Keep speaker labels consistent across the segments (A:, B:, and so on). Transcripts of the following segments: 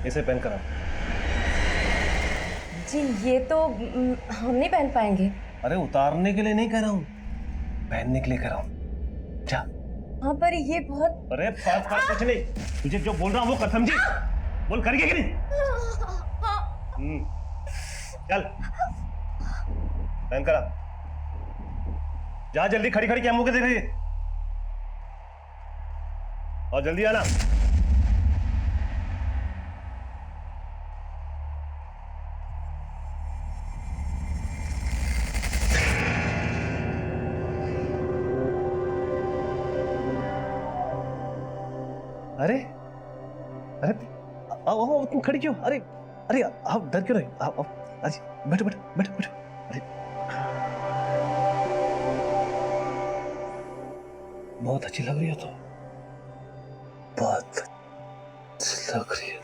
A: इसे पहन कर आओ।
B: जी ये तो हम नहीं पहन पाएंगे।
A: अरे उतारने के लिए नहीं कह रहा हूँ, पहनने के लिए कह रहा हूँ। जा।
B: हाँ पर ये बहुत।
A: अरे बात कुछ नहीं, तुझे जो बोल रहा हूँ वो कर, समझी? बोल, करिए कि नहीं? चल पहन कर आ। जा जल्दी, खड़ी खड़ी क्या मुंह के देख रही है? और जल्दी आना। अरे अरे आओ आओ, तुम खड़ी क्यों? अरे अरे आप डर क्यों रहे? आओ आओ, बैठो बैठो बैठो बैठो। अरे बहुत अच्छी लग रही हो तुम, बहुत अच्छी लग रही है।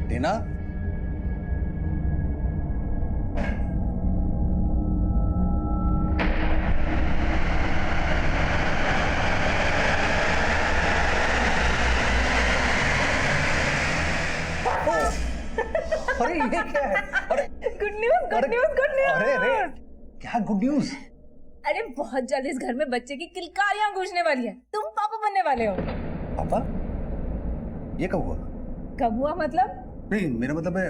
C: टीना, अरे ये क्या है? अरे
B: good news good news good news.
C: अरे अरे क्या गुड न्यूज?
B: अरे बहुत जल्द इस घर में बच्चे की किलकारियां गूंजने वाली है। तुम पापा बनने वाले हो।
C: पापा? ये कब हुआ?
B: कब हुआ मतलब?
C: नहीं, मेरा मतलब है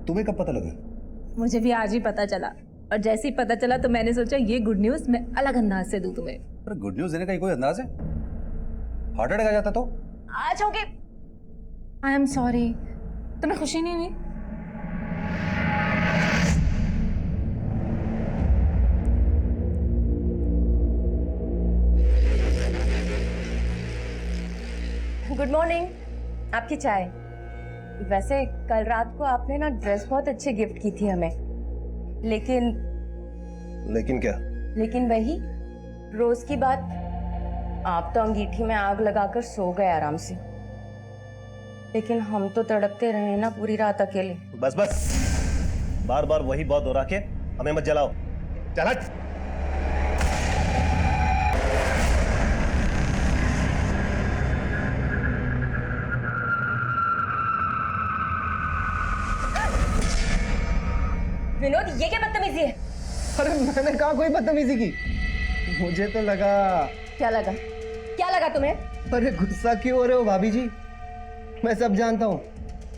C: तुम्हें कब पता लगा?
B: मुझे भी आज ही पता चला, और जैसे ही पता चला तो मैंने सोचा ये गुड न्यूज मैं अलग अंदाज से दूं तुम्हें।
C: अरे गुड न्यूज देने का कोई अंदाज है? हार्ट अटैक आ जाता तो?
B: आज होगे। आई एम सॉरी, तुम्हें खुशी नहीं हुई? गुड मॉर्निंग, आपकी चाय। वैसे कल रात को आपने ना ड्रेस बहुत अच्छी गिफ्ट की थी हमें, लेकिन
A: क्या?
B: लेकिन वही रोज की बात, आप तो अंगीठी में आग लगाकर सो गए आराम से, लेकिन हम तो तड़पते रहे ना पूरी रात अकेले।
A: बस बस, बार बार वही बात दोहरा के हमें मत जलाओ। चल हट।
B: विनोद, ये क्या बदतमीजी है?
C: अरे मैंने कहा कोई बदतमीजी की? मुझे तो लगा।
B: क्या लगा? क्या लगा तुम्हें?
C: अरे गुस्सा क्यों हो रहे हो भाभी जी? मैं सब जानता हूँ।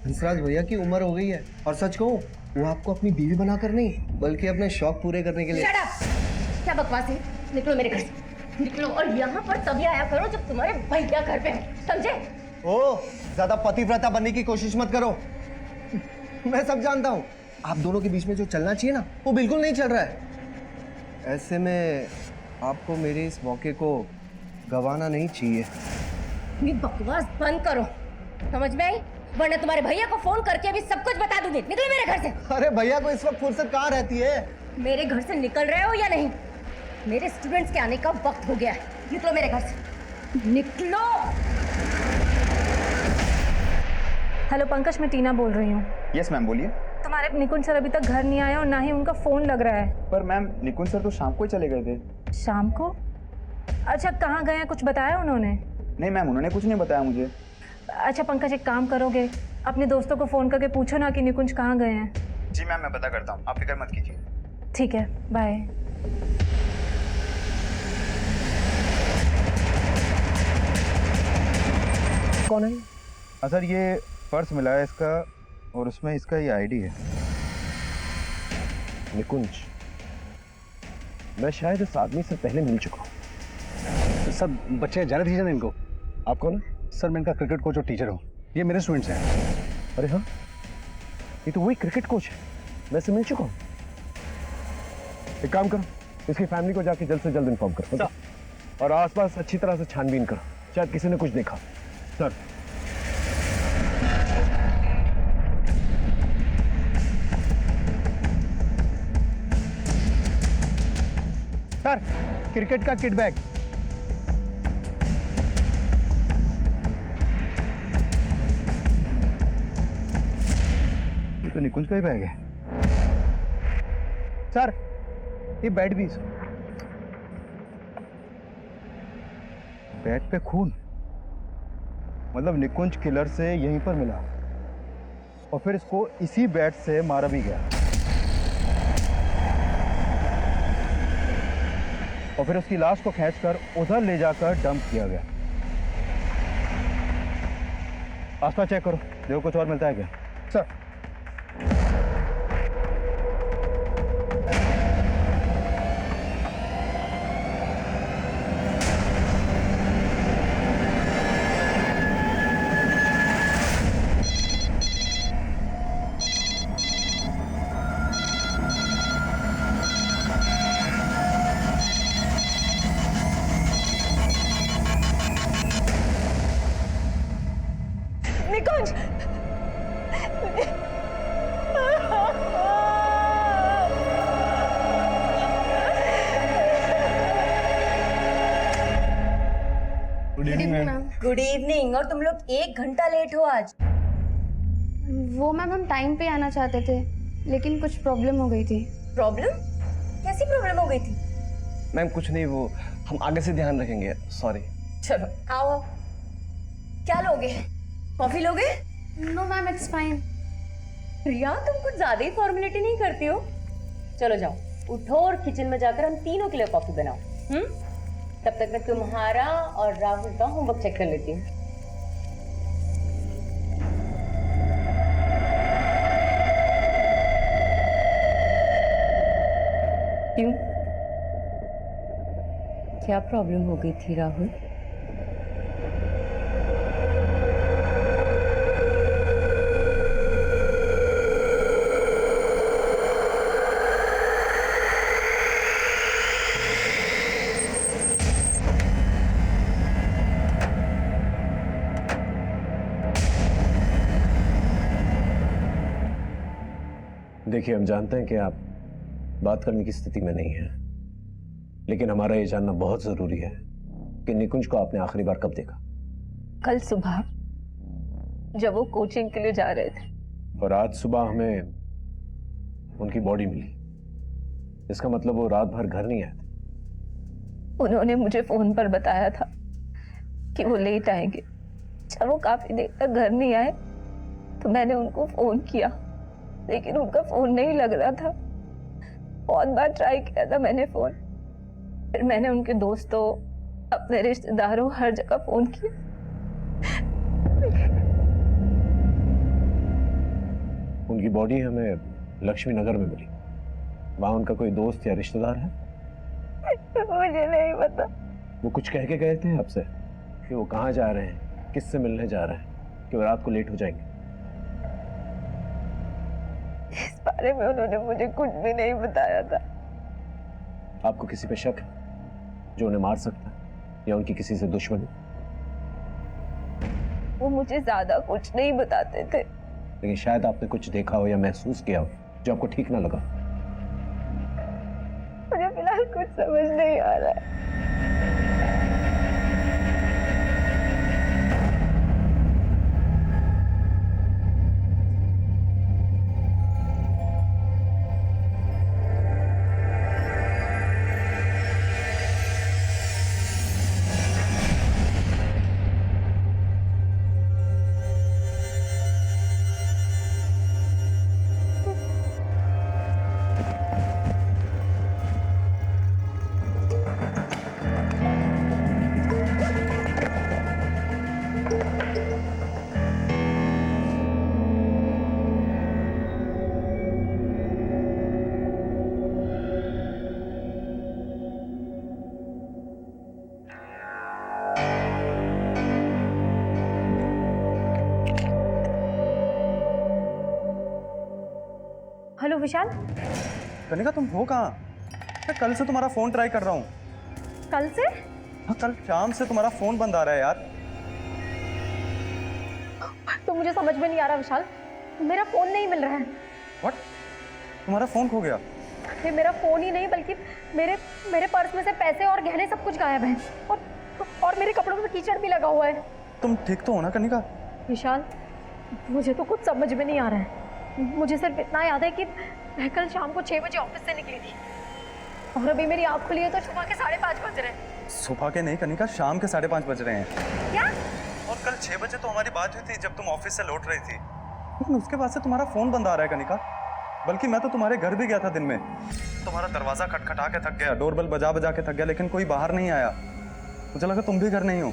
C: हंसराज भैया की उम्र हो गई है, और सच कहूँ वो आपको अपनी बीवी बनाकर नहीं बल्कि अपने शौक पूरे करने के लिए।
B: Shut up! क्या बकवास है? निकलो मेरे घर से, निकलो। और यहाँ पर तभी आया करो जब तुम्हारे भैया घर पे हो, समझे?
C: ओ, ज्यादा पतिव्रता बनने की कोशिश मत करो। मैं सब जानता हूँ। आप दोनों के बीच में जो चलना चाहिए ना, वो बिल्कुल नहीं चल रहा है। ऐसे में आपको मेरे इस मौके को गंवाना नहीं चाहिए।
B: ये बकवास बंद करो, समझ में आई? वरना तुम्हारे भैया को फोन करके अभी सब कुछ बता दूंगी। निकलो मेरे घर से।
C: अरे भैया को इस वक्त फुर्सत कहाँ रहती है?
B: मेरे घर से निकल रहे हो या नहीं? मेरे स्टूडेंट्स के आने का वक्त हो गया है। निकलो मेरे घर से, निकलो। हेलो पंकज, मैं टीना बोल रही हूँ।
D: यस मैम, बोलिए।
B: तुम्हारे निकुंज सर अभी तक घर नहीं आए और ना ही उनका फोन लग रहा है।
D: पर मैम, निकुंज सर तो शाम को ही चले गए थे।
B: शाम को? अच्छा, कहाँ गए हैं, कुछ बताया उन्होंने?
D: नहीं मैम, उन्होंने कुछ नहीं बताया मुझे।
B: अच्छा पंकज, एक काम करोगे, अपने दोस्तों को फोन करके पूछो ना कि निकुंज कहाँ गए हैं।
D: जी मैम, मैं पता करता हूँ, आप फिक्र मत कीजिए।
B: ठीक है, बाय।
C: कौन है?
D: सर ये पर्स मिला है इसका, और उसमें इसका ये आईडी है।
A: निकुंज, मैं शायद इस आदमी से पहले मिल चुका हूँ।
C: सर बच्चे जाने दीजिए ना इनको।
A: आप कौन है?
C: सर मैं इनका क्रिकेट कोच और टीचर हूँ। ये मेरे स्टूडेंट्स हैं।
A: अरे हाँ, ये तो वही क्रिकेट कोच है, मैं इससे मिल चुका हूँ। एक काम करो, इसकी फैमिली को जाके जल्द से जल्द इन्फॉर्म करो और आसपास अच्छी तरह से छानबीन करो।
E: शायद किसी ने कुछ देखा। सर
C: सर, क्रिकेट का किट बैग।
D: ये तो निकुंज का ही बैग है।
C: सर, ये बैट भी।
D: बैट पे खून, मतलब निकुंज किलर से यहीं पर मिला और फिर इसको इसी बैट से मारा भी गया और फिर उसकी लाश को खींचकर उधर ले जाकर डंप किया गया। आसपास चेक करो, देखो कुछ और मिलता है क्या।
C: Sir,
B: Nikunj,
A: good evening ma'am.
B: Good evening. और तुम लोग 1 घंटा लेट हो आज।
F: वो मैम हम टाइम पे आना चाहते थे लेकिन कुछ प्रॉब्लम हो गई थी।
B: प्रॉब्लम? कैसी प्रॉब्लम हो गई थी?
C: मैम कुछ नहीं, वो हम आगे से ध्यान रखेंगे। सॉरी।
B: चलो आओ। क्या लोगे? कॉफी लोगे?
F: No ma'am, it's fine.
B: Riya, तुम कुछ ज्यादा ही फॉर्मेलिटी नहीं करती हो। चलो जाओ, उठो और किचन में जाकर हम तीनों के लिए कॉफी बनाओ। तब तक मैं तुम्हारा और राहुल का होमवर्क चेक कर लेती हूँ। क्यों? क्या प्रॉब्लम हो गई थी राहुल?
E: देखिए, हम जानते हैं कि आप बात करने की स्थिति में नहीं है, लेकिन हमारा ये जानना बहुत जरूरी है कि निकुंज को आपने आखिरी बार कब देखा?
G: कल सुबह जब वो कोचिंग के लिए जा रहे थे।
E: और आज सुबह हमें उनकी बॉडी मिली। इसका मतलब वो रात भर घर नहीं आए थे।
G: उन्होंने मुझे फोन पर बताया था कि वो लेट आएंगे। जब वो काफी देर तक घर नहीं आए तो मैंने उनको फोन किया, लेकिन उनका फोन नहीं लग रहा था। बहुत बार ट्राई किया था मैंने फोन। फिर मैंने उनके दोस्तों, अपने रिश्तेदारों, हर जगह फोन किया।
E: उनकी बॉडी हमें लक्ष्मी नगर में मिली। वहां उनका कोई दोस्त या रिश्तेदार है?
G: मुझे नहीं पता।
E: वो कुछ कह के गए थे आपसे कि वो कहाँ जा रहे हैं, किससे मिलने जा रहे हैं, कि वो रात को लेट हो जाएंगे?
G: इस बारे में उन्होंने मुझे कुछ भी नहीं बताया था।
E: आपको किसी पे शक है जो उन्हें मार सकता है या उनकी किसी से दुश्मनी?
G: वो मुझे ज्यादा कुछ नहीं बताते थे।
E: लेकिन शायद आपने कुछ देखा हो या महसूस किया हो जो आपको ठीक ना लगा।
G: मुझे फिलहाल कुछ समझ नहीं आ रहा है।
B: हेलो विशाल।
H: कनिका, तुम हो कहाँ? मैं कल से तुम्हारा फोन ट्राई कर रहा हूँ।
B: कल से?
A: हाँ, कल शाम से तुम्हारा फोन बंद आ रहा है यार।
H: तो मुझे समझ में नहीं आ रहा विशाल, मेरा फोन नहीं मिल रहा है।
A: व्हाट? तुम्हारा फोन खो गया?
H: ये मेरा फोन ही नहीं बल्कि मेरे पर्स में से पैसे और गहने सब कुछ गायब हैं और मेरे कपड़ों में कीचड़ भी लगा हुआ है।
A: तुम ठीक तो हो ना कनिका?
H: विशाल, मुझे तो कुछ समझ में नहीं आ रहा है। मुझे सिर्फ इतना याद है कि मैं कल शाम को 6 बजे ऑफिस से निकली थी और अभी मेरी आँख खुली है तो सुबह के 5:30 बज रहे हैं।
A: सुबह के नहीं कनिका, शाम के 5:30 बज रहे हैं।
H: क्या?
A: और कल 6 बजे तो हमारी बात हुई थी जब तुम ऑफिस से लौट रही थी, लेकिन उसके बाद से तुम्हारा फोन बंद आ रहा है कनिका। बल्कि मैं तो तुम्हारे घर भी गया था दिन में, तुम्हारा दरवाजा खटखटा के थक गया, डोरबेल बजा बजा के थक गया, लेकिन कोई बाहर नहीं आया। मुझे लगा तुम भी घर नहीं हो।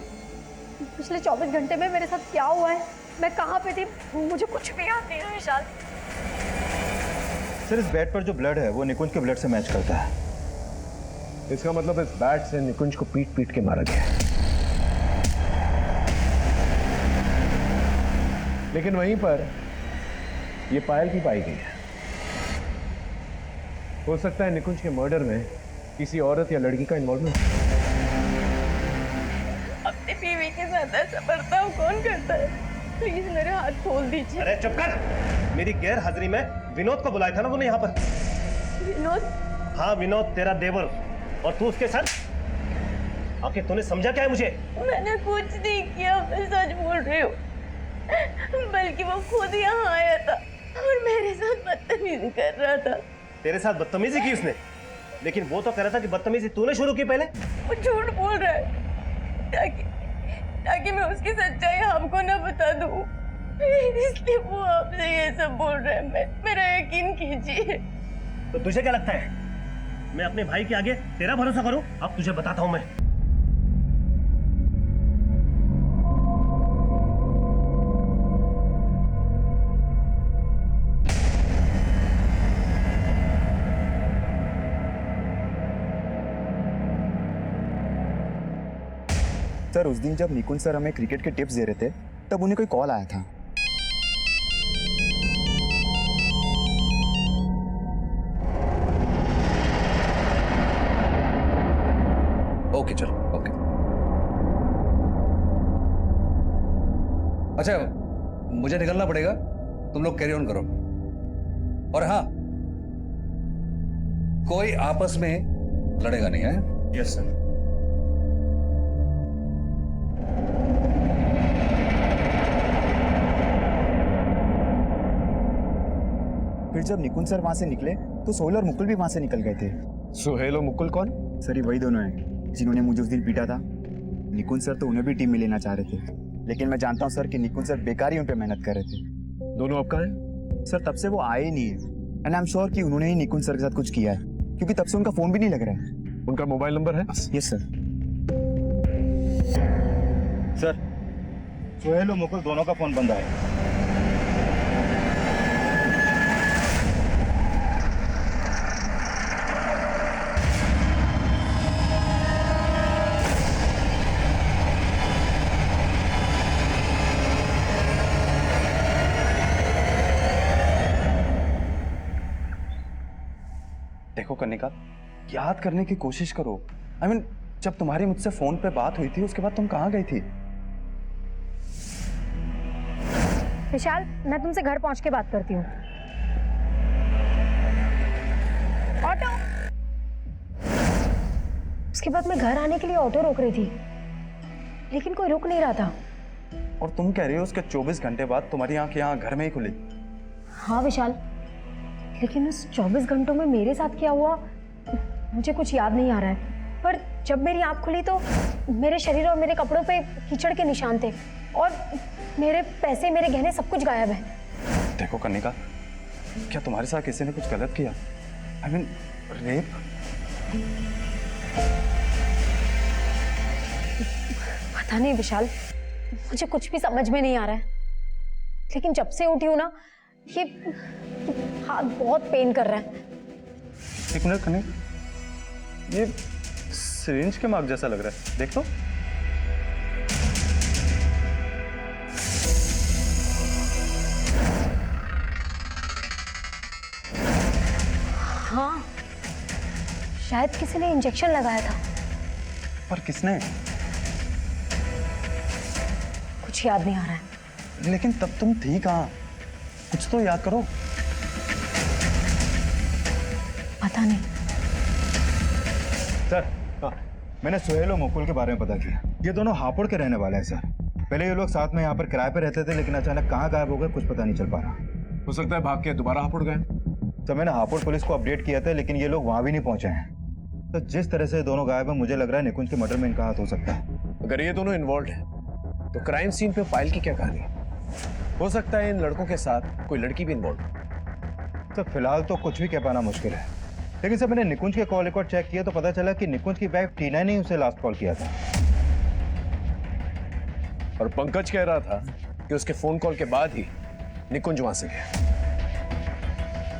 H: पिछले 24 घंटे में मेरे साथ क्या हुआ है, मैं कहाँ पे थी, मुझे कुछ भी याद नहीं है विशाल।
D: सर, इस बेड पर जो ब्लड है वो निकुंज के ब्लड से मैच करता है।
E: इसका मतलब इस बैट से निकुंज को पीट पीट के मारा गया है। लेकिन वहीं पर ये पायल भी पाई गई है। हो सकता है निकुंज के मर्डर में किसी औरत या लड़की का इन्वॉल्वमेंट।
B: अपनी बीवी के साथ ऐसा बर्ताव कौन करता है? प्लीज मेरे हाथ खोल दीजिए।
C: अरे चुप कर! मेरी गैर हाजिरी में विनोद को बुलाया था ना तूने यहाँ पर?
B: विनोद?
C: हाँ, विनोद तेरा देवर, और तू उसके साथ आखिर तूने समझा क्या है मुझे?
B: मैंने कुछ नहीं किया, मैं सच बोल रही हूँ। बल्कि वो खुद यहाँ आया था और मेरे साथ बदतमीजी कर रहा था।
C: तेरे साथ बदतमीजी की उसने? लेकिन वो तो कह रहा था कि बदतमीजी तूने शुरू की पहले।
B: वो झूठ बोल रहा है ताकि मैं उसकी सच्चाई आपको ना बता दूं, इसलिए वो आपसे ये सब बोल रहा है। मेरा यकीन कीजिए।
C: तो तुझे क्या लगता है मैं अपने भाई के आगे तेरा भरोसा करूं? अब तुझे बताता हूं मैं।
I: सर, उस दिन जब निकुंज सर हमें क्रिकेट के टिप्स दे रहे थे तब उन्हें कोई कॉल आया था।
J: ओके चलो, ओके। अच्छा, मुझे निकलना पड़ेगा, तुम लोग कैरी ऑन करो। और हाँ, कोई आपस में लड़ेगा नहीं है?
C: Yes sir.
I: फिर जब निकुंज सर वहां से निकले तो सोहेल और मुकुल भी वहां से निकल गए थे।
E: सुहेल और मुकुल कौन?
I: सर, ये वही दोनों हैं जिन्होंने मुझे उस दिन पीटा था। निकुंज सर तो उन्हें भी टीम में लेना चाह रहे थे, लेकिन मैं जानता हूँ सर कि निकुंज सर बेकार ही उन पे मेहनत कर रहे थे।
E: दोनों अब कहाँ हैं?
I: सर, तब से वो आए ही नहीं है, एंड आई एम श्योर कि उन्होंने ही निकुंज सर के साथ कुछ किया है, क्योंकि तब से उनका फोन भी नहीं लग रहा है।
E: उनका मोबाइल नंबर है?
I: Yes sir.
D: सर, सोहेल और मुकुल दोनों का फोन बंद है।
A: देखो कनिका, याद करने की कोशिश करो। I mean, जब तुम्हारी मुझसे फोन पे बात हुई थी उसके बाद तुम कहाँ गई थी?
H: विशाल, मैं तुमसे घर पहुंच के बात करती हूँ। ऑटो। उसके बाद मैं घर आने के लिए ऑटो रोक रही थी, लेकिन कोई रुक नहीं रहा था।
A: और तुम कह रही हो उसके 24 घंटे बाद तुम्हारी आंख यहाँ घर में ही खुली?
H: हाँ विशाल, लेकिन उस 24 घंटों में मेरे साथ क्या हुआ मुझे कुछ याद नहीं आ रहा है। पर जब मेरी आंख खुली तो मेरे शरीर और मेरे कपड़ों पे कीचड़ के निशान थे और मेरे पैसे, मेरे गहने सब कुछ गायब है।
A: देखो कनिका, क्या तुम्हारे साथ किसी ने कुछ गलत किया? I mean, rape?
H: पता नहीं विशाल, मुझे कुछ भी समझ में नहीं आ रहा है। लेकिन जब से उठी हूँ ना, ये हाथ बहुत पेन कर रहा है।
A: एक मिनट कनिका, ये सिरिंज के मार्क जैसा लग रहा है, देख तो।
H: हाँ, शायद किसी ने इंजेक्शन लगाया था।
A: पर किसने?
H: कुछ याद नहीं आ रहा है।
A: लेकिन तब तुम थी कहाँ? कुछ तो याद करो।
H: पता नहीं।
D: सर, हाँ, मैंने सुहेल और मुकुल के बारे में पता किया। ये दोनों हापुड़ के रहने वाले हैं सर। पहले ये लोग साथ में यहाँ पर किराए पे रहते थे, लेकिन अचानक कहाँ गायब हो गए कुछ पता नहीं चल पा रहा।
E: हो सकता है भाग के दोबारा हापुड़ गए।
D: सर, मैंने हापुड़ पुलिस को अपडेट किया था, लेकिन ये लोग वहाँ भी नहीं पहुंचे हैं। तो जिस तरह से ये दोनों गायब हैं, मुझे लग रहा है निकुंज के मर्डर में इनका हाथ हो सकता है।
E: अगर ये दोनों इन्वॉल्व हैं, तो क्राइम सीन पे पायल की क्या कहानी है? हो सकता है इन लड़कों के साथ कोई लड़की भी इन्वॉल्व है।
D: सर, फिलहाल तो कुछ भी कह पाना मुश्किल है, लेकिन सर मैंने निकुंज के कॉल रिकॉर्ड चेक किया तो पता चला कि निकुंज की वाइफ टीना ने उसे लास्ट कॉल किया था।
E: और पंकज कह रहा था कि उसके फोन कॉल के बाद ही निकुंज वहां से गया।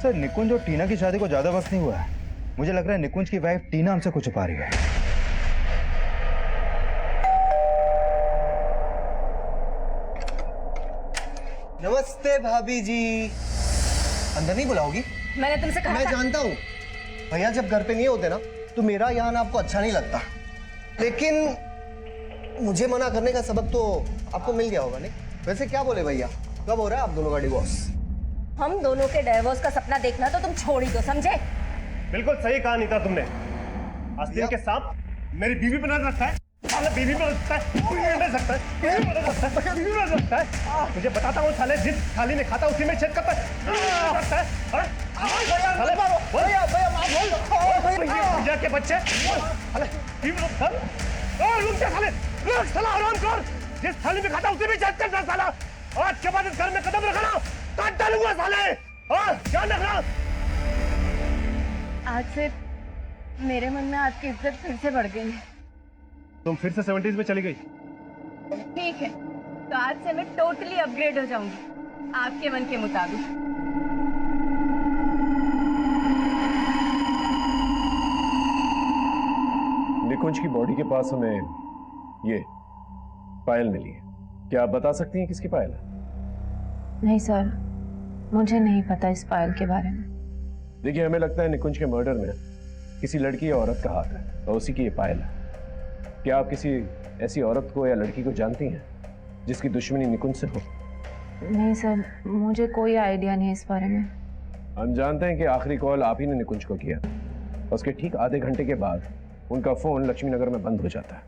D: सर, निकुंज और टीना की शादी को ज्यादा वक्त नहीं हुआ है। मुझे लग रहा है निकुंज की वाइफ टीना हमसे कुछ छुपा रही है।
C: नमस्ते भाभी जी। अंदर नहीं बुलाओगी?
B: मैंने तुमसे कहा
C: मैं
B: था।
C: जानता हूँ भैया जब घर पे नहीं होते ना तो मेरा यहाँ आपको अच्छा नहीं लगता, लेकिन मुझे मना करने का सबक तो आपको मिल गया होगा नहीं? वैसे क्या बोले भैया, कब हो रहा है आप दोनों का डिवोर्स?
B: हम दोनों के डाइवोर्स का सपना देखना तो तुम छोड़ ही दो, समझे?
K: बिल्कुल सही कहा नीता तुमने। आस्तीन के सांप मेरी बीवी बना रखा है। साले बीवी बना सकता है, बीवी बना सकता है, बीवी बना सकता है, बीवी बना सकता है। तुझे बताता हूँ साले, जिस थाली में खाता उसी में छेद करता है। भैया के बच्चे जिस थाली में खाता उसी में छेद करता साला। आज के बाद इस घर में कदम रखना काट डालूंगा साले। ध्यान रखना।
F: आज से मेरे मन में आपकी इज्जत फिर से बढ़ गई है।
K: तुम फिर से 70s में चली गई।
F: ठीक है, तो आज से मैं टोटली अपग्रेड हो जाऊंगी आपके मन के मुताबिक।
E: निकुंज की बॉडी के पास हमें ये पायल मिली है। क्या आप बता सकती हैं किसकी पायल है?
G: नहीं सर, मुझे नहीं पता इस पायल के बारे में।
E: देखिए, हमें लगता है निकुंज के मर्डर में किसी लड़की या औरत का हाथ है और उसी की ये पायल है। क्या आप किसी ऐसी औरत को या लड़की को जानती हैं जिसकी दुश्मनी निकुंज से हो?
G: नहीं सर, मुझे कोई आइडिया नहीं है इस बारे में।
E: हम जानते हैं कि आखिरी कॉल आप ही ने निकुंज को किया और उसके ठीक आधे घंटे के बाद उनका फोन लक्ष्मी नगर में बंद हो जाता है।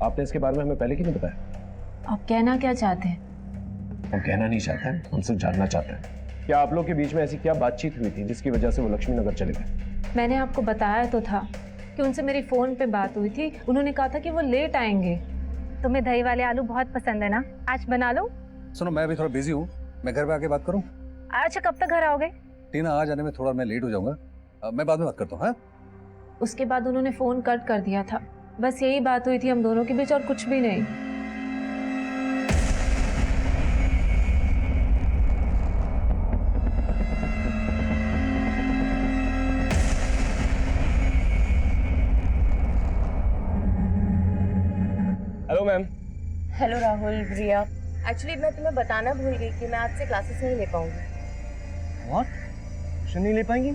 E: आपने इसके बारे में हमें पहले क्यों नहीं बताया?
G: आप कहना क्या चाहते हैं?
E: हम कहना नहीं चाहते हैं, हम सिर्फ जानना चाहते हैं। क्या आप लोग के बीच में ऐसी क्या बातचीत हुई थी जिसकी वजह से वो लक्ष्मी नगर चले गए?
G: मैंने आपको बताया तो था कि उनसे मेरी फ़ोन पे बात हुई थी। उन्होंने कहा था कि वो लेट आएंगे।
H: तुम्हें दही वाले आलू बहुत पसंद है ना, आज बना लो।
J: सुनो, मैं अभी थोड़ा बिजी हूँ, मैं घर पे आके बात करूँ?
H: अच्छा, कब तक घर आओगे?
J: टीना आ जाने में थोड़ा मैं लेट हो जाऊंगा, मैं बाद में बात करता हूँ। हाँ,
G: उसके बाद उन्होंने फ़ोन कट कर दिया था। बस यही बात हुई थी हम दोनों के बीच और कुछ भी नहीं।
K: Hello ma'am.
B: हेलो राहुल, रिया। एक्चुअली मैं तुम्हें बताना भूल गई कि मैं आज से क्लासेस नहीं ले पाऊंगी।
C: व्हाट? ट्यूशन नहीं ले पाएंगी?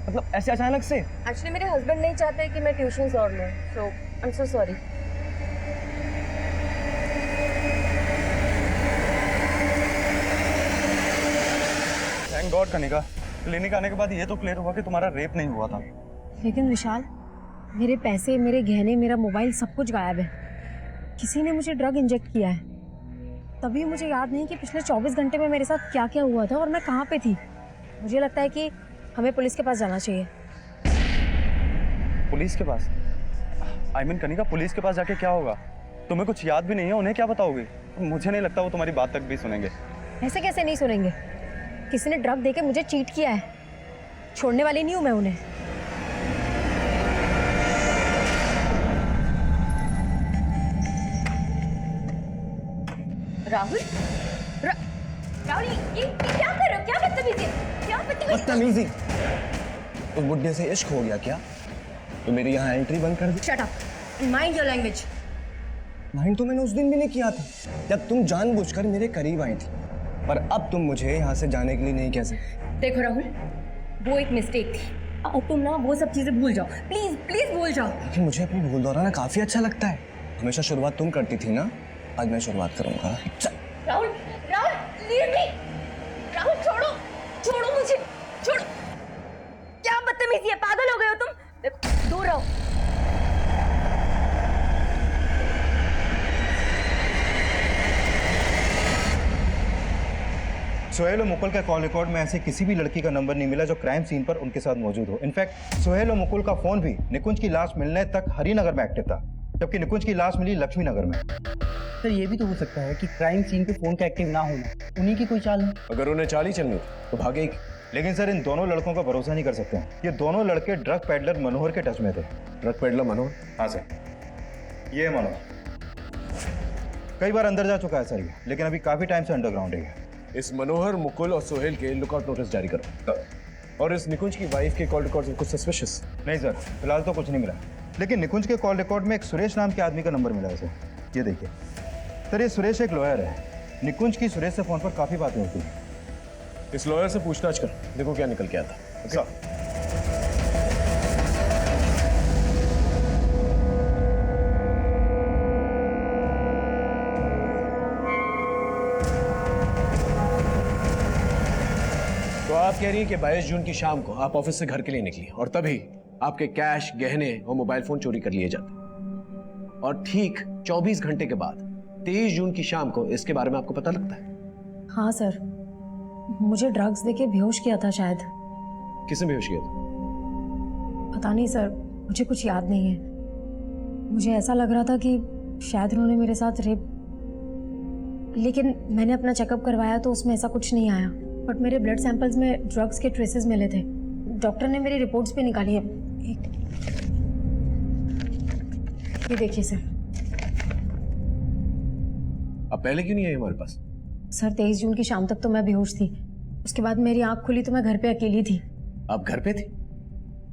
C: मतलब ऐसे अचानक से?
B: एक्चुअली मेरे हस्बैंड नहीं चाहते कि मैं ट्यूशंस और लूं, so I am so sorry.
A: Thank God Kanika, clinic आने के बाद ये तो क्लियर हुआ कि तुम्हारा रेप नहीं हुआ था।
H: लेकिन विशाल, मेरे पैसे, मेरे गहने, मेरा मोबाइल सब कुछ गायब है। किसी ने मुझे ड्रग इंजेक्ट किया है। तभी मुझे याद नहीं कि पिछले 24 घंटे में मेरे साथ क्या क्या हुआ था और मैं कहाँ पे थी। मुझे लगता है कि हमें पुलिस के पास जाना चाहिए।
A: पुलिस के पास? आई मीन कनिका, पुलिस के पास जाके क्या होगा? तुम्हें कुछ याद भी नहीं है, उन्हें क्या बताओगे? मुझे नहीं लगता वो तुम्हारी बात तक भी सुनेंगे।
H: ऐसे कैसे नहीं सुनेंगे? किसी ने ड्रग देके मुझे चीट किया है, छोड़ने वाली नहीं हूँ मैं उन्हें।
B: राहुल, राहुल, ये क्या कर रहे हो? क्या बदतमीजी? क्या
C: बदतमीजी? उस बुड्ढे से इश्क हो गया क्या? तो मेरी यहाँ एंट्री बंद कर दी।
B: Shut up, mind your language.
C: Mind तो मैंने उस दिन भी नहीं किया था जब तुम जानबूझकर मेरे करीब आई थी, पर अब तुम मुझे यहाँ से जाने के लिए नहीं कह सकते।
B: देखो राहुल, वो एक मिस्टेक थी। तुम ना वो सब चीजें भूल जाओ, प्लीज प्लीज भूल जाओ।
C: लेकिन मुझे अपनी भूल दोहराना काफी अच्छा लगता है। हमेशा शुरुआत तुम करती थी ना, आज मैं शुरुआत करूंगा।
B: Rahul, Rahul, leave me. राहुल छोड़ो, छोड़ो मुझे, छोड़ो। क्या बदतमीजी है, पागल हो गए हो तुम? देखो, दूर रहो।
D: सोहेल और मुकुल का कॉल रिकॉर्ड में ऐसे किसी भी लड़की का नंबर नहीं मिला जो क्राइम सीन पर उनके साथ मौजूद हो। इनफैक्ट सोहेल और मुकुल का फोन भी निकुंज की लाश मिलने तक हरिनगर में एक्टिव था, जबकि निकुंज की लाश मिली लक्ष्मी नगर में।
L: सर ये भी तो हो सकता है कि क्राइम सीन पे फोन का एक्टिव ना होना उन्हीं की कोई चाल है।
E: अगर उन्हें चाल ही चलनी तो भागे ही।
D: लेकिन सर इन दोनों लड़कों का भरोसा नहीं कर सकते। ये दोनों लड़के ड्रग पेडलर मनोहर के टच में थे।
E: ड्रग पेडलर मनोहर?
D: हाँ सर, ये है मनोहर। कई बार अंदर जा चुका है सर ये, लेकिन अभी काफी टाइम से अंडरग्राउंड है।
E: इस मनोहर, मुकुल और सोहेल के लुकआउट नोटिस जारी करो। और इस निकुंज की वाइफ के कॉल रिकॉर्ड्स में कुछ सस्पिशियस?
D: नहीं सर, फिलहाल तो कुछ नहीं मिला, लेकिन निकुंज के कॉल रिकॉर्ड में एक सुरेश नाम के आदमी का नंबर मिला है सर। ये देखिए सर, ये सुरेश एक लॉयर है। निकुंज की सुरेश से फोन पर काफी बातें होती हैं।
E: इस लॉयर से पूछताछ कर, देखो क्या निकल के आता।
D: सर
E: तो आप कह रही हैं कि 22 जून की शाम को आप ऑफिस से घर के लिए निकली और तभी आपके कैश, गहने और मोबाइल फोन चोरी कर लिए जाते, और ठीक 24 घंटे के बाद 23 जून की शाम को इसके बारे में आपको पता लगता है?
H: हाँ सर, मुझे ड्रग्स देके बेहोश किया था शायद।
E: किसने बेहोश किया था?
H: पता नहीं सर, मुझे कुछ याद नहीं है। मुझे ऐसा लग रहा था कि शायद उन्होंने मेरे साथ रेप, लेकिन मैंने अपना चेकअप करवाया तो उसमें ऐसा कुछ नहीं आया। बट मेरे ब्लड सैंपल्स में ड्रग्स के ट्रेसेस मिले थे। डॉक्टर ने मेरी रिपोर्ट्स भी निकाली है। ये देखिए सर।
E: अब पहले क्यों नहीं आई हमारे पास?
H: सर 23 जून की शाम तक तो मैं बेहोश थी। उसके बाद मेरी आंख खुली तो मैं घर पे अकेली थी।
E: आप घर पे थी,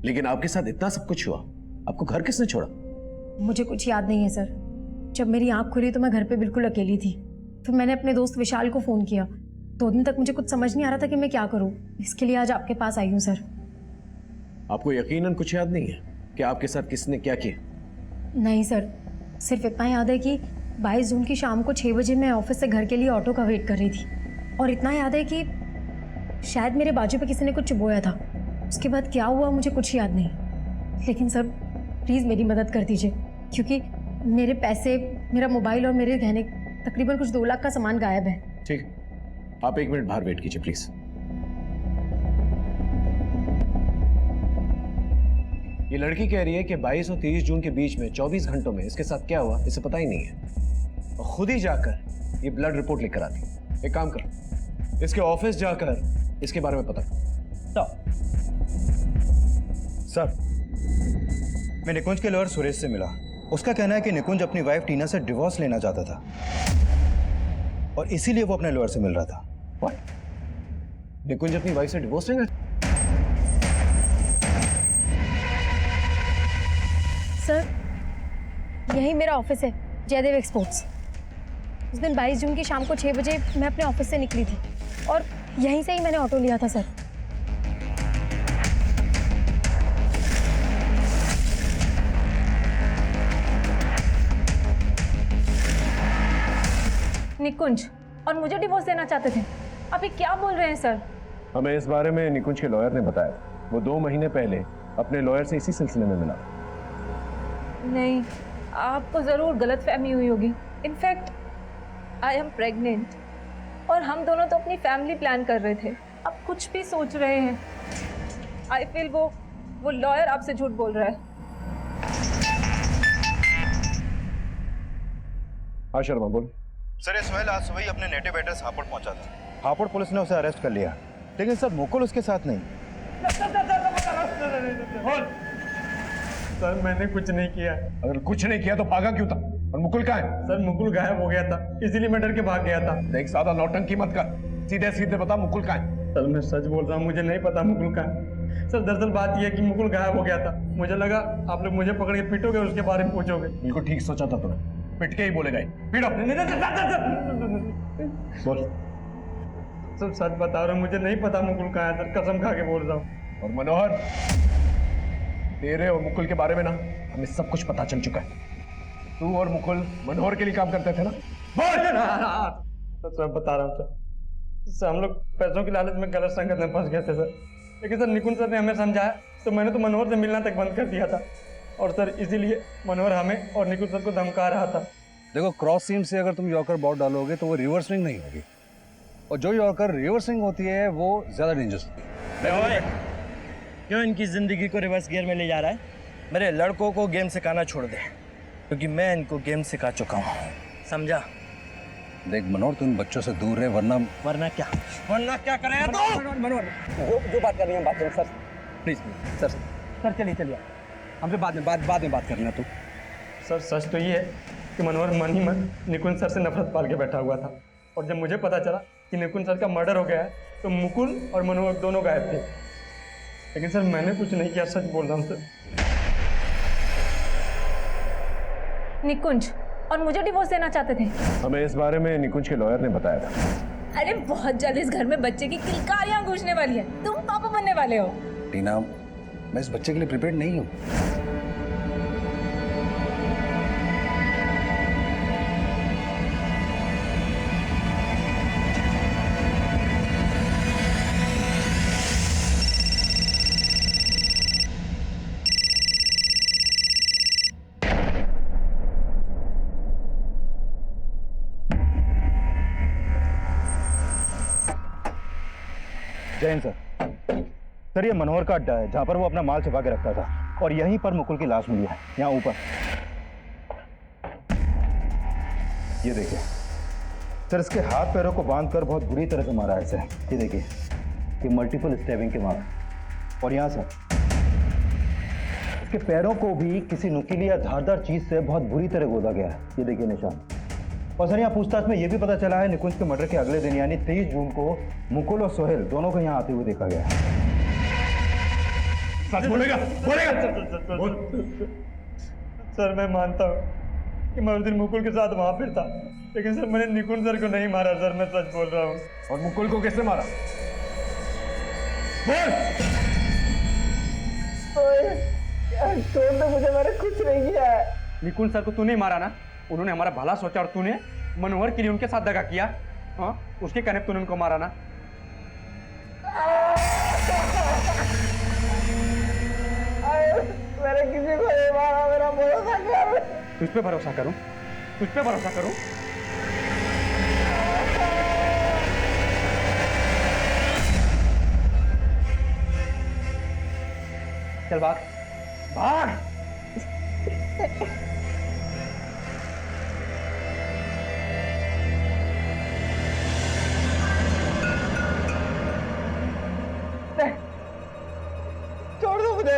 E: लेकिन आपके साथ इतना सब कुछ हुआ, आपको घर किसने छोड़ा?
H: मुझे कुछ याद नहीं है सर। जब मेरी आंख खुली तो मैं घर पे बिल्कुल अकेली थी। फिर मैंने अपने दोस्त विशाल को फ़ोन किया। 2 दिन तक मुझे कुछ समझ नहीं आ रहा था कि मैं क्या करूं। इसके लिए आज आपके पास आई हूं सर।
E: आपको यकीनन कुछ याद नहीं है कि आपके साथ किसने क्या किया?
H: नहीं सर, सिर्फ इतना याद है कि 22 जून की शाम को 6 बजे मैं ऑफिस से घर के लिए ऑटो का वेट कर रही थी, और इतना याद है कि शायद मेरे बाजू पे किसी ने कुछ चुभोया था। उसके बाद क्या हुआ मुझे कुछ याद नहीं। लेकिन सर प्लीज़ मेरी मदद कर दीजिए, क्योंकि मेरे पैसे, मेरा मोबाइल और मेरे गहने, तकरीबन कुछ 2 लाख का सामान गायब है।
E: ठीक है, आप 1 मिनट बाहर वेट कीजिए प्लीज। ये लड़की कह रही है कि 22 और 23 जून के बीच में 24 घंटों में इसके साथ क्या हुआ इसे पता ही नहीं है, और खुद ही जाकर ये ब्लड रिपोर्ट लेकर आती। एक काम कर, इसके ऑफिस जाकर इसके बारे में पता कर।
D: सर, मैं निकुंज के लॉयर सुरेश से मिला। उसका कहना है कि निकुंज अपनी वाइफ टीना से डिवोर्स लेना चाहता था और इसीलिए वो अपने लॉयर से मिल रहा था।
E: What? निकुंज अपनी वाइफ से डिवोर्स लेगा?
H: सर यही मेरा ऑफिस है, जयदेव एक्सपोर्ट्स। उस दिन 22 जून की शाम को 6 बजे मैं अपने ऑफिस से निकली थी और यहीं से ही मैंने ऑटो लिया था सर।
G: निकुंज और मुझे डिवोर्स देना चाहते थे। आप ये क्या बोल रहे हैं सर?
E: हमें इस बारे में निकुंज के लॉयर ने बताया। वो 2 महीने पहले अपने लॉयर से इसी सिलसिले में मिला।
G: नहीं, आपको जरूर गलतफहमी हुई होगी। इनफैक्ट आई एम प्रेग्नेंट और हम दोनों तो अपनी फैमिली प्लान कर रहे थे। आप कुछ भी सोच रहे हैं। आई फील वो लॉयर आपसे झूठ बोल रहा है।
E: हाँ शर्मा बोल।
D: सर, ये सोहेल आज सुबह ही अपने नेटिव एड्रेस हापुड़ पहुंचा था। हापुड़ पुलिस ने उसे अरेस्ट कर लिया, लेकिन सर मुकुल उसके साथ नहीं।
K: सर मैंने कुछ नहीं किया।
E: अगर कुछ नहीं किया तो भागा क्यों था? और मुकुल कहाँ है?
K: सर मुकुल गायब हो गया था, इसीलिए मैं डर के भाग गया था।
E: देख, ज्यादा नौटंकी मत कर, सीधे सीधे बता मुकुल कहाँ है?
K: सर मैं सच बोल रहा हूँ, मुझे नहीं पता मुकुल कहाँ है। सर दरअसल बात यह है कि मुकुल गायब हो गया था। मुझे लगा आप लोग मुझे पकड़ के पीटोगे और उसके बारे में पूछोगे।
E: बिल्कुल ठीक सोचा था तूने, पिट के ही बोलेगा। पीटो। बोल।
K: सर सच बता रहा हूँ, मुझे नहीं पता मुकुल कहाँ है सर, कसम खा के बोल रहा हूँ।
E: और मनोहर, तेरे और मुकुल के बारे में ना हमें सब कुछ पता चल चुका है। तू और मुकुल मनोहर के लिए काम करते थे ना?
A: तो सर बता रहा हूँ सर, हम लोग पैसों की लालच में गलत संगत में फंस गए थे सर। लेकिन सर निकुंज सर ने हमें समझाया तो मैंने तो मनोहर से मिलना तक बंद कर दिया था, और सर इसीलिए मनोहर हमें और निकुंज सर को धमका रहा था।
J: देखो, क्रॉस सीम से अगर तुम यॉर्कर बॉल डालोगे तो वो रिवर्स स्विंग नहीं होगी, और जो यॉर्कर रिवर्स स्विंग होती है वो ज्यादा डेंजरस होती है।
M: क्यों इनकी जिंदगी को रिवर्स गियर में ले जा रहा है? मेरे लड़कों को गेम सिखाना छोड़ दे, क्योंकि मैं इनको गेम सिखा चुका हूँ, समझा?
J: देख मनोहर, तुम बच्चों से दूर रहे, वरना
M: क्या करेगा तो?
L: मनोहर जो बात कर रही है बात करें सर, प्लीज सर। सर चलिए हमसे बाद में बात करना। तो
A: सर सच तो ये है कि मनोहर मन ही मन निकुंज सर से नफरत पाल के बैठा हुआ था, और जब मुझे पता चला कि निकुंज सर का मर्डर हो गया है तो मुकुल और मनोहर दोनों गायब थे। लेकिन सर मैंने कुछ नहीं किया, सच बोल रहा हूँ सर।
G: निकुंज और मुझे डिवोर्स देना चाहते थे।
E: हमें इस बारे में निकुंज के लॉयर ने बताया था।
G: अरे बहुत जल्द इस घर में बच्चे की किलकारियां गूंजने वाली है, तुम पापा बनने वाले हो।
J: टीना, मैं इस बच्चे के लिए प्रिपेयर्ड नहीं हूँ।
D: जैन सर, ये मनोहर का अड्डा है जहाँ पर वो अपना माल छिपा के रखता था, और यहीं पर मुकुल की लाश मिली है, यहाँ ऊपर। ये देखिए सर, इसके हाथ पैरों को बांधकर बहुत बुरी तरह से मारा है इसे। ये देखिए, ये मल्टीपल स्टैबिंग के मार्क, और यहाँ सर इसके पैरों को भी किसी नुकीली या धारदार चीज से बहुत बुरी तरह गोदा गया है। ये देखिए निशान। और सर यहाँ पूछताछ में यह भी पता चला है निकुंज के मर्डर के अगले दिन यानी 23 जून को मुकुल और सोहेल दोनों को यहाँ आते हुए देखा गया है।
E: सच बोलेगा?
A: सर मैं मानता हूँ कि मैं उस दिन मुकुल के साथ वहां पर था, लेकिन सर मैंने निकुंज सर को नहीं मारा सर, मैं सच बोल रहा हूँ।
E: और मुकुल को किसने मारा? बोल!
L: तो मुझे मैंने कुछ नहीं किया है।
A: निकुंज सर को तूने मारा ना, उन्होंने हमारा भला सोचा और तूने मनोहर के लिए उनके साथ दगा किया। हाँ, उसके कहने पे तूने उनको मारा ना।
L: मैंने किसी को नहीं मारा, मेरा भरोसा कर।
A: तुझ पे भरोसा करूं? तुझ पे भरोसा करूं? चल भाग भाग।
L: छोड़ दो मुझे।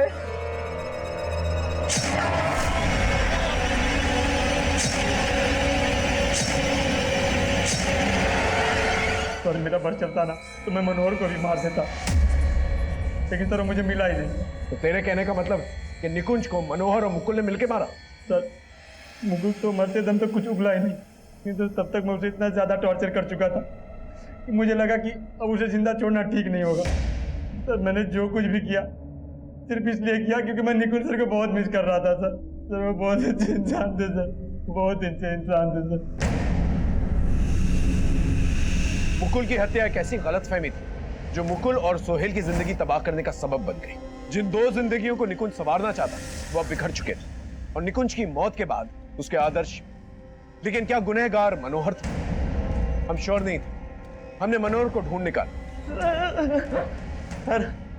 A: सर मेरा बस चलता ना तो मैं मनोहर को भी मार देता, लेकिन सर मुझे मिला ही नहीं।
E: तो तेरे कहने का मतलब कि निकुंज को मनोहर और मुकुल ने मिलके मारा?
A: सर मुकुल तो मरते दम तक कुछ उगला ही नहीं, किंतु तब तक मैं उसे इतना ज़्यादा टॉर्चर कर चुका था कि मुझे लगा कि अब उसे जिंदा छोड़ना ठीक नहीं होगा। सर मैंने जो कुछ भी किया सिर्फ इसलिए किया क्योंकि मैं निकुंज सर को बहुत मिस कर रहा था। सर वो बहुत अच्छे इंसान थे सर, बहुत अच्छे इंसान थे सर।
E: मुकुल की हत्या एक ऐसी गलतफहमी थी जो मुकुल और सोहेल की जिंदगी तबाह करने का सबब बन गई। जिन दो जिंदगियों को निकुंज संवारना चाहता वो अब बिखर चुके थे, और निकुंज की मौत के बाद उसके आदर्श। लेकिन क्या गुनहगार मनोहर था? हम श्योर नहीं थे। हमने मनोहर को ढूंढ निकाला।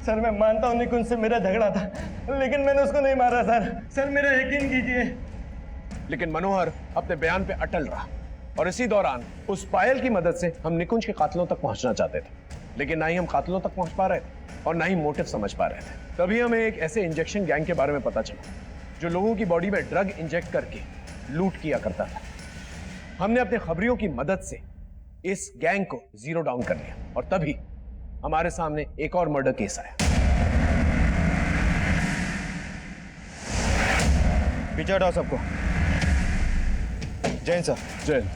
A: सर मैं मानता हूँ निकुंज से मेरा झगड़ा था, लेकिन मैंने उसको नहीं मारा सर मेरा यकीन कीजिए।
E: लेकिन मनोहर अपने बयान पे अटल रहा, और इसी दौरान उस पायल की मदद से हम निकुंज के कातिलों तक पहुंचना चाहते थे, लेकिन ना ही हम कातिलों तक पहुंच पा रहे थे और ना ही मोटिव समझ पा रहे थे। तभी हमें एक ऐसे इंजेक्शन गैंग के बारे में पता चला जो लोगों की बॉडी में ड्रग इंजेक्ट करके लूट किया करता था। हमने अपने खबरियों की मदद से इस गैंग को जीरो डाउन कर लिया, और तभी हमारे सामने एक और मर्डर केस आया।
D: पीछे हटाओ सबको। जैन सर।
E: जैन।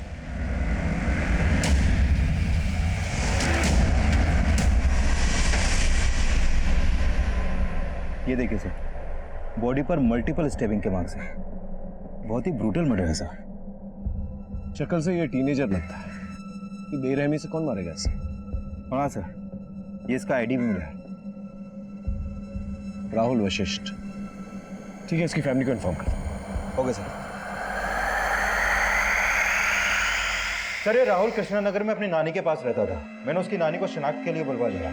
D: ये देखिए सर, बॉडी पर मल्टीपल स्टेबिंग के मार्क्स हैं। बहुत ही ब्रूटल मर्डर है सर।
E: शक्ल से ये टीनेजर लगता है कि बेरहमी से कौन मारेगा इसे?
D: हाँ सर, ये इसका आईडी भी मिला है।
E: राहुल वशिष्ठ। ठीक है, इसकी फैमिली को इन्फॉर्म कर।
D: Okay sir. सर, ये राहुल कृष्णानगर में अपनी नानी के पास रहता था। मैंने उसकी नानी को शिनाख्त के लिए बुलवा लिया।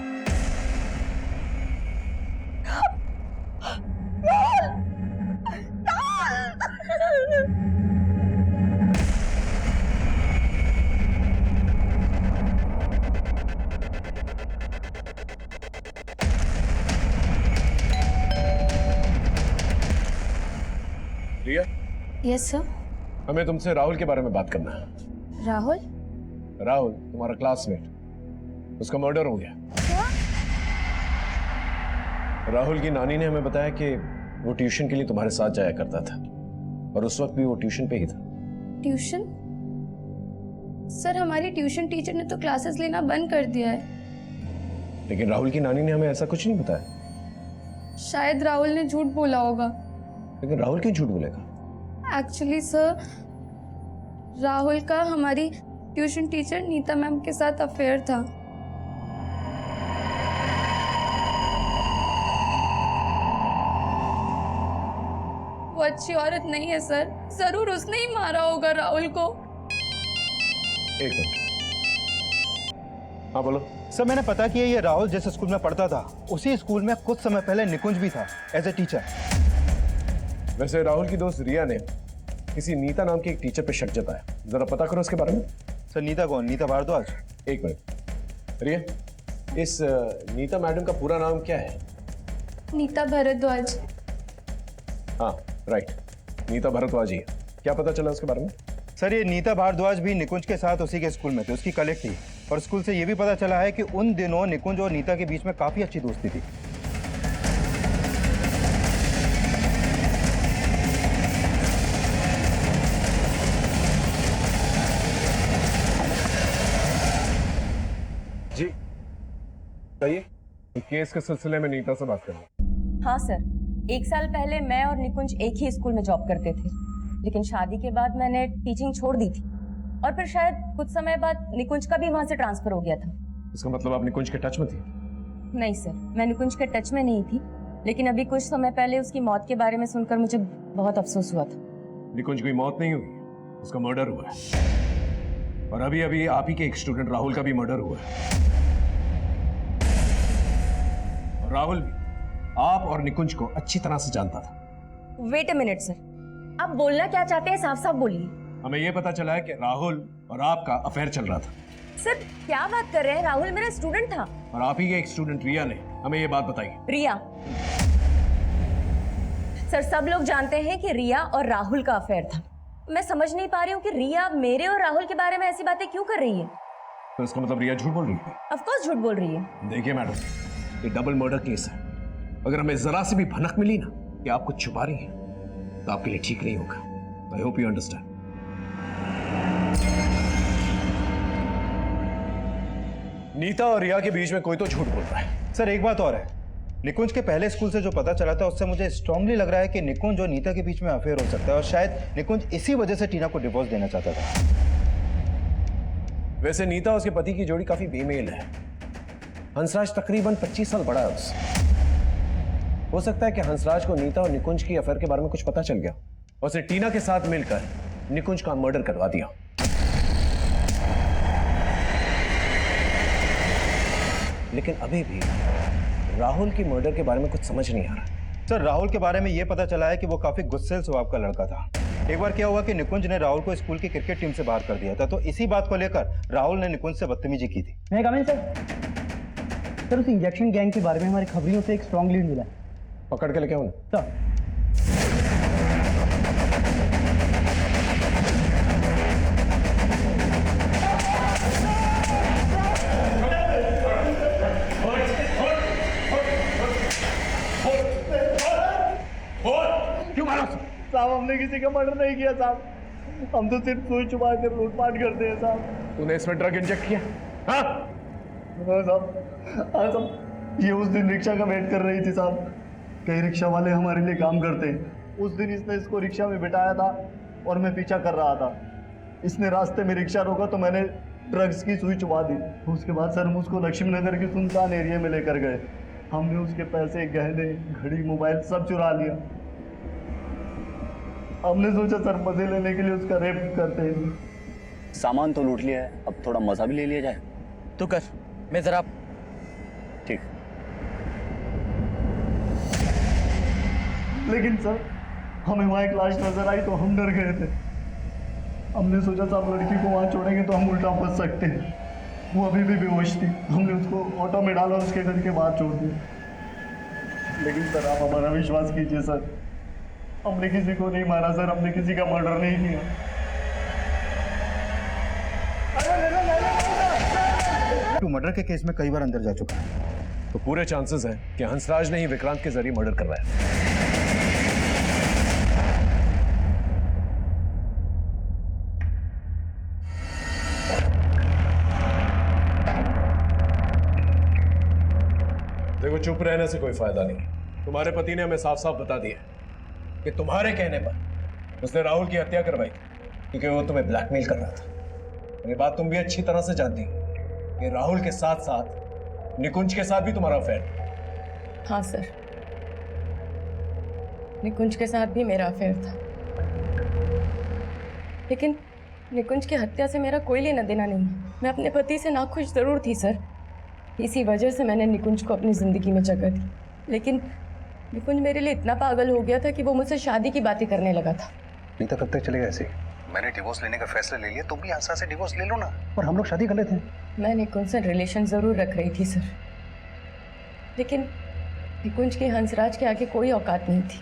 E: रिया,
F: यस सर।
E: हमें तुमसे राहुल के बारे में बात करना है।
F: राहुल?
E: राहुल तुम्हारा क्लासमेट, उसका मर्डर हो गया।
F: क्या?
E: राहुल की नानी ने हमें बताया कि वो ट्यूशन के लिए तुम्हारे साथ जाया करता था और उस वक्त भी वो ट्यूशन पे ही था।
F: ट्यूशन? सर, हमारी ट्यूशन टीचर ने तो क्लासेस लेना बंद कर दिया है।
E: लेकिन राहुल की नानी ने हमें ऐसा कुछ नहीं बताया।
F: शायद राहुल ने झूठ बोला होगा।
E: लेकिन राहुल क्यों झूठ बोलेगा?
F: एक्चुअली सर, राहुल का हमारी ट्यूशन टीचर नीता मैम के साथ अफेयर था। वो अच्छी औरत नहीं है सर। जरूर उसने ही मारा होगा राहुल को।
E: एक मिनट। हाँ बोलो।
D: सर, मैंने पता किया ये राहुल जिस स्कूल में पढ़ता था उसी स्कूल में कुछ समय पहले निकुंज भी था एज ए टीचर।
E: वैसे राहुल की दोस्त रिया ने किसी नीता नाम की एक टीचर पे शक जताया। जरा पता करो उसके बारे में।
D: सर, नीता कौन? नीता भारद्वाज?
E: एक मिनट। रिया, इस नीता मैडम का पूरा नाम क्या है?
F: नीता भारद्वाज।
E: हाँ राइट, नीता भारद्वाज ही है। क्या पता चला उसके बारे में?
D: सर, ये नीता भारद्वाज भी निकुंज के साथ उसी के स्कूल में थे, उसकी कलीग थी। और स्कूल से ये भी पता चला है कि उन दिनों निकुंज और नीता के बीच में काफी अच्छी दोस्ती थी।
E: जी कहिए। केस के सिलसिले में नीता से बात करना।
B: हाँ सर, 1 साल पहले मैं और निकुंज एक ही स्कूल में जॉब करते थे, लेकिन शादी के बाद मैंने टीचिंग छोड़ दी थी और फिर शायद कुछ समय बाद निकुंज का भी वहां से ट्रांसफर हो गया था।
E: इसका मतलब आप निकुंज के टच में थी?
B: नहीं सर, मैं निकुंज के टच में नहीं थी, लेकिन अभी कुछ समय पहले उसकी मौत के बारे में सुनकर मुझे बहुत अफसोस हुआ था।
E: निकुंज की मौत नहीं हुई, उसका मर्डर हुआ है। और अभी अभी आप ही के एक स्टूडेंट राहुल का भी मर्डर हुआ है। और राहुल भी आप और निकुंज को अच्छी तरह से जानता था।
B: वेट अ मिनट सर, आप बोलना क्या चाहते हैं साफ साफ बोलिए।
E: हमें यह पता चला है कि राहुल और आपका अफेयर चल रहा था।
B: सर क्या बात कर रहे हैं? राहुल मेरा स्टूडेंट था।
E: और आप ही के एक स्टूडेंट रिया ने हमें ये बात बताई।
B: रिया? सर सब लोग जानते हैं कि रिया और राहुल का अफेयर था। मैं समझ नहीं पा रही हूँ कि रिया मेरे और राहुल के बारे में ऐसी बातें क्यों कर रही है।
E: तो इसका मतलब रिया झूठ बोल रही है?
B: ऑफ कोर्स झूठ बोल रही है।
E: देखिए मैडम, ये डबल मर्डर केस है। अगर हमें जरा सी भी भनक मिली ना कि आप कुछ छुपा रही हैं तो आपके लिए ठीक नहीं होगा। I hope you understand. Neeta और रिया के बीच में कोई तो झूठ बोल रहा है।
D: सर, एक बात और है, निकुंज के पहले स्कूल से जो पता चला था उससे मुझे स्ट्रांगली लग रहा है कि निकुंज और नीता के बीच में अफेयर हो सकता है और शायद निकुंज इसी वजह से टीना को डिवोर्स देना चाहता था।
E: वैसे नीता और उसके पति की जोड़ी काफी बेमेल है। हंसराज तकरीबन 25 साल बड़ा है उससे। हो सकता है कि हंसराज को नीता और निकुंज की अफेयर के बारे में कुछ पता चल गया और उसे टीना के साथ मिलकर निकुंज का मर्डर करवा दिया। लेकिन अभी भी राहुल की मर्डर के बारे में कुछ समझ नहीं आ रहा।
D: सर, राहुल के बारे में यह पता चला है कि वो काफी गुस्सेल स्वभाव का लड़का था। एक बार क्या हुआ कि निकुंज ने राहुल को स्कूल की क्रिकेट टीम से बाहर कर दिया था, तो इसी बात को लेकर राहुल ने निकुंज से बदतमीजी की थी।
L: मैं कमेंट सर, उस इंजेक्शन गैंग के बारे में हमारी खबरियों से एक स्ट्रॉन्ग लीड मिला है।
E: पकड़ के लेके आओ ना।
L: सर,
K: साहब हमने किसी का मर्डर नहीं किया साहब, हम तो सिर्फ सुई छुपा कर लूटपाट करते हैं साहब।
E: तूने इसमें ड्रग इंजेक्ट किया? हाँ?
K: हाँ साहब, हाँ साहब, ये उस दिन रिक्शा का वेट कर रही थी साहब,
N: कई रिक्शा वाले हमारे लिए काम करते हैं। उस दिन इसने इसको रिक्शा में बिठाया था और मैं पीछा कर रहा था। इसने रास्ते में रिक्शा रोका तो मैंने ड्रग्स की सुई चुबा दी। उसके बाद सर हम उसको लक्ष्मी नगर के सुनसान एरिया में लेकर गए। हमने उसके पैसे, गहने, घड़ी, मोबाइल सब चुरा लिया। हमने सोचा सर मजे लेने के लिए उसका रेप करते हैं।
L: सामान तो लूट लिया है, अब थोड़ा मजा भी ले लिया जाए।
M: तू कर, मैं जरा।
L: ठीक।
N: लेकिन सर हमें वहाँ एक लाश नजर आई तो हम डर गए थे। हमने सोचा था अब लड़की को वहाँ छोड़ेंगे तो हम उल्टा फंस सकते हैं। वो अभी भी बेहोश थी। हमने उसको ऑटो में डाला और उसके घर के बाहर छोड़ दिया। लेकिन सर आप हमारा विश्वास कीजिए सर, हमने किसी को नहीं मारा सर, हमने किसी का मर्डर नहीं किया।
D: तू मर्डर के केस में कई बार अंदर जा चुका है,
E: तो पूरे चांसेस हैं कि हंसराज ने ही विक्रांत के जरिए मर्डर करवाया है। देखो, चुप रहने से कोई फायदा नहीं। तुम्हारे पति ने हमें साफ साफ बता दिया कि तुम्हारे कहने पर उसने राहुल की हत्या करवाई क्योंकि वो तुम्हें ब्लैकमेल कर रहा था। ये बात तुम भी अच्छी तरह से जानती हो कि राहुल के साथ साथ निकुंज के साथ भी तुम्हारा अफेयर था।
B: हाँ सर, निकुंज के साथ भी मेरा अफेयर था, लेकिन निकुंज की हत्या से मेरा कोई लेना देना नहीं। मैं अपने पति से नाखुश जरूर थी सर, इसी वजह से मैंने निकुंज को अपनी ज़िंदगी में जगह दी। लेकिन निकुंज मेरे लिए इतना पागल हो गया था कि वो मुझसे शादी की बातें करने लगा था।
J: नीता कब तक चलेगा ऐसे?
A: मैंने डिवोर्स लेने का फैसला ले लिया, तुम भी हंसा से डिवोर्स ले लो ना।
J: और हम लोग शादी कर लेते हैं।
B: मैं निकुंज से रिलेशन ज़रूर रख रही थी सर, लेकिन निकुंज के हंसराज के आगे कोई औकात नहीं थी।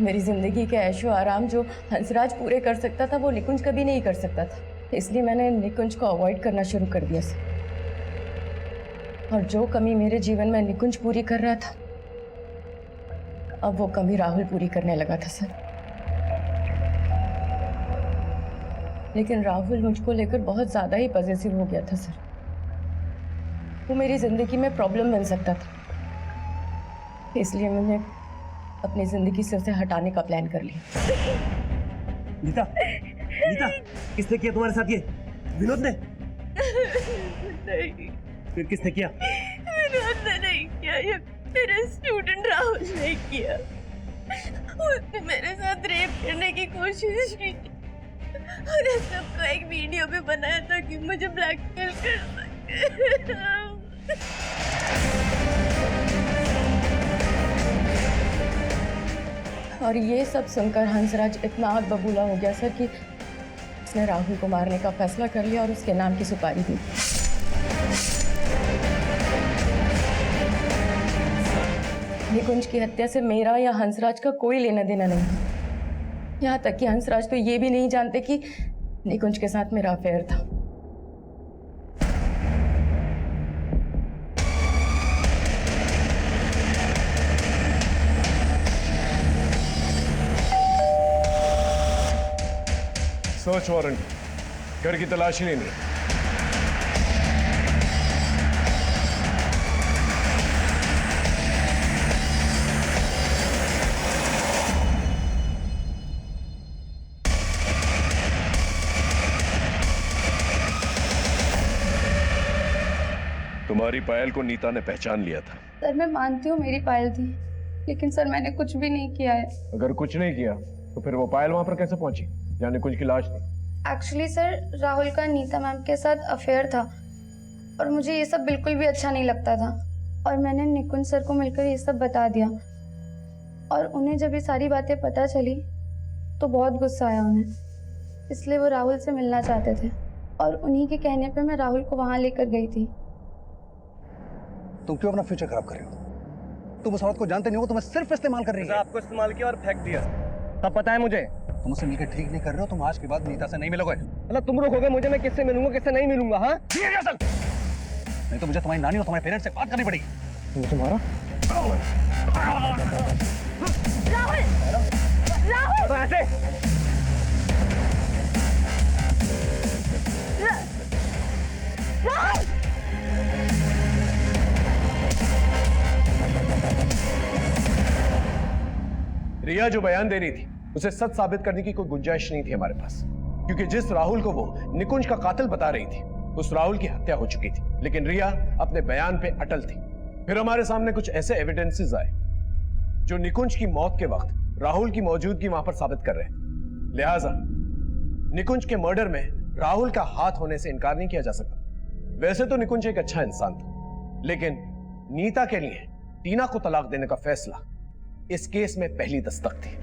B: मेरी ज़िंदगी के ऐशो आराम जो हंसराज पूरे कर सकता था वो निकुंज कभी नहीं कर सकता था। इसलिए मैंने निकुंज को अवॉइड करना शुरू कर दिया सर। और जो कमी मेरे जीवन में निकुंज पूरी कर रहा था, अब वो कमी राहुल पूरी करने लगा था सर। लेकिन राहुल मुझको लेकर बहुत ज़्यादा ही पॉजिटिव हो गया था सर। वो मेरी ज़िंदगी में प्रॉब्लम बन सकता था, इसलिए मैंने अपनी ज़िंदगी से उसे हटाने का प्लान कर लिया।
K: नीता, नीता, किसने किया तुम्हारे साथ ये? विनोद ने?
O: नहीं।
K: फिर किसने किया?
O: विनोद ने नहीं किया, ये मेरा स्टूडेंट राहुल ने किया। उसने मेरे साथ रेप करने की कोशिश की और इस सबको एक वीडियो में बनाया था कि मुझे ब्लैकमेल कर सके।
B: और ये सब सुनकर हंसराज इतना आग बबूला हो गया सर कि उसने राहुल को मारने का फैसला कर लिया और उसके नाम की सुपारी दी। निकुंज की हत्या से मेरा या हंसराज का कोई लेना देना नहीं। यहाँ तक कि हंसराज तो ये भी नहीं जानते कि निकुंज के साथ मेरा अफेयर था।
E: सर्च वारंट, घर की तलाशी लेनी है। तुम्हारी पायल को नीता ने पहचान लिया था।
F: सर मैं मानती हूँ मेरी पायल थी, लेकिन सर मैंने कुछ भी नहीं किया है।
E: अगर कुछ नहीं किया तो फिर वो पायल वहां पर कैसे पहुंची जहाँ निकुंज की लाश थी?
F: एक्चुअली सर राहुल का नीता मैम के साथ अफेयर था और मुझे ये सब बिल्कुल भी अच्छा नहीं लगता था और मैंने निकुंज सर को मिलकर ये सब बता दिया और उन्हें जब ये सारी बातें पता चली तो बहुत गुस्सा आया उन्हें, इसलिए वो राहुल से मिलना चाहते थे और उन्हीं के कहने पे मैं राहुल को वहाँ लेकर गई थी।
J: तुम क्यों अपना फ्यूचर खराब कर रहे हो? तुम उस औरत को जानते नहीं हो, तुम्हें सिर्फ इस्तेमाल कर रही है।
L: आपको इस्तेमाल किया और फेंक दिया, सब पता है मुझे।
J: तुम उससे मिलकर ठीक नहीं कर रहे हो, तुम आज के बाद नीता से नहीं मिलोगे।
L: मतलब तुम रोकोगे मुझे, मैं किससे मिलूंगा किससे नहीं मिलूंगा? हाँ
J: नहीं तो मुझे तुम्हारी नानी और तुम्हारे पेरेंट्स से बात करनी पड़ेगी।
L: तुम्हारा
O: राहुल, राहुल,
L: ऐसे
O: राहुल,
E: रिया जो बयान दे रही थी उसे सच साबित करने की कोई गुंजाइश नहीं थी हमारे पास, क्योंकि जिस राहुल को वो निकुंज का कातिल बता रही थी उस राहुल की हत्या हो चुकी थी, लेकिन रिया अपने बयान पे अटल थी। फिर हमारे सामने कुछ ऐसे एविडेंसेस आए जो निकुंज की मौत के वक्त राहुल की मौजूदगी वहां पर साबित कर रहे थे। लिहाजा निकुंज के मर्डर में राहुल का हाथ होने से इनकार नहीं किया जा सकता। वैसे तो निकुंज एक अच्छा इंसान था, लेकिन नीता के लिए टीना को तलाक देने का फैसला इस केस में पहली दस्तक थी।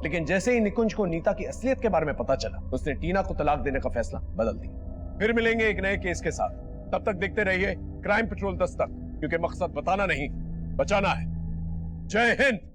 E: लेकिन जैसे ही निकुंज को नीता की असलियत के बारे में पता चला, उसने टीना को तलाक देने का फैसला बदल दिया। फिर मिलेंगे एक नए केस के साथ, तब तक देखते रहिए क्राइम पेट्रोल दस्तक, क्योंकि मकसद बताना नहीं, बचाना है। जय हिंद।